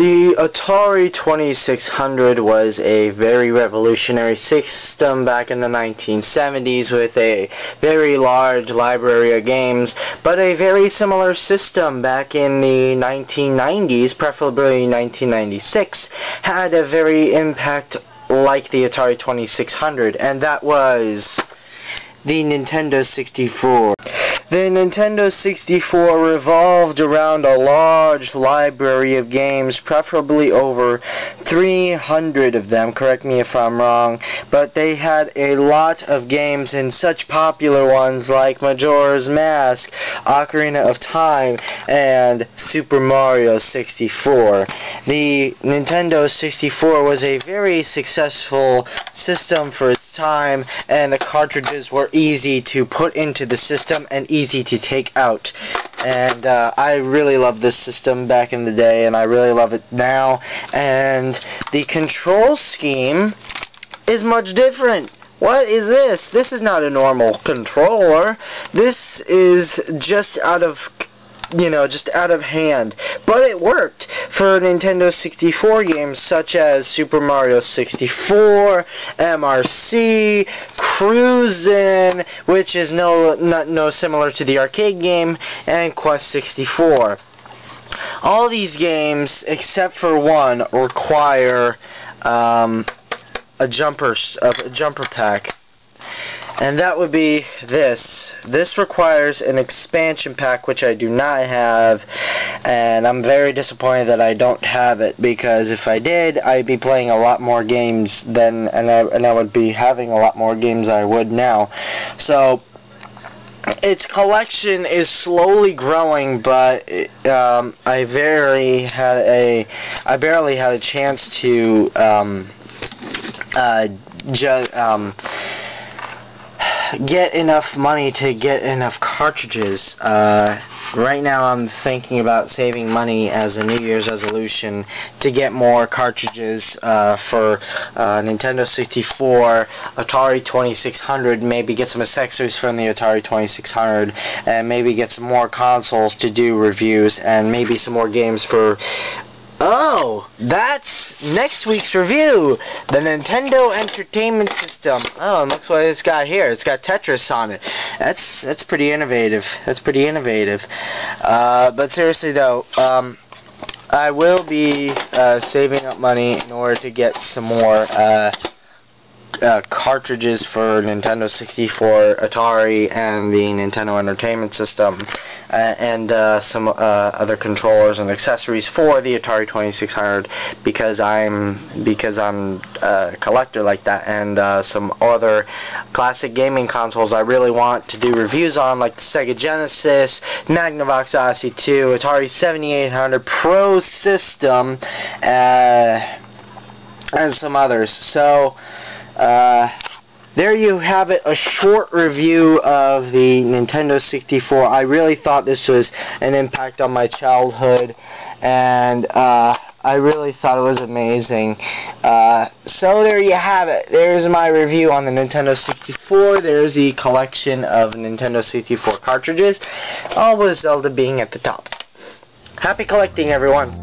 The Atari 2600 was a very revolutionary system back in the 1970s with a very large library of games, but a very similar system back in the 1990s, preferably 1996, had a very impact like the Atari 2600, and that was the Nintendo 64. The Nintendo 64 revolved around a large library of games, preferably over 300 of them, correct me if I'm wrong, but they had a lot of games, and such popular ones like Majora's Mask, Ocarina of Time, and Super Mario 64. The Nintendo 64 was a very successful system for its time, and the cartridges were easy to put into the system and easy to take out. And I really loved this system back in the day, and I really love it now. And the control scheme is much different. What is this? This is not a normal controller. This is just out of hand. But it worked for Nintendo 64 games such as Super Mario 64, MRC, Cruisin', which is no similar to the arcade game, and Quest 64. All these games, except for one, require a jumper pack. And that would be this. This requires an expansion pack, which I do not have, and I'm very disappointed that I don't have it, because if I did, I'd be playing a lot more games then, and I would be having a lot more games than I would now. So its collection is slowly growing, but I barely had a chance to get enough money to get enough cartridges. Right now I'm thinking about saving money as a New Year's resolution to get more cartridges for Nintendo 64, Atari 2600, maybe get some accessories from the Atari 2600, and maybe get some more consoles to do reviews, and maybe some more games for... Oh, that's next week's review. The Nintendo Entertainment System. Oh, and look what it's got here. It's got Tetris on it. That's pretty innovative. But seriously though, I will be saving up money in order to get some more cartridges for Nintendo 64, Atari, and the Nintendo Entertainment System, and some other controllers and accessories for the Atari 2600, because I'm a collector like that, and some other classic gaming consoles I really want to do reviews on, like the Sega Genesis, Magnavox Odyssey 2, Atari 7800 Pro System, and some others. So there you have it, a short review of the Nintendo 64. I really thought this was an impact on my childhood, and I really thought it was amazing. So there you have it. There's my review on the Nintendo 64. There's the collection of Nintendo 64 cartridges, all with Zelda being at the top. Happy collecting, everyone.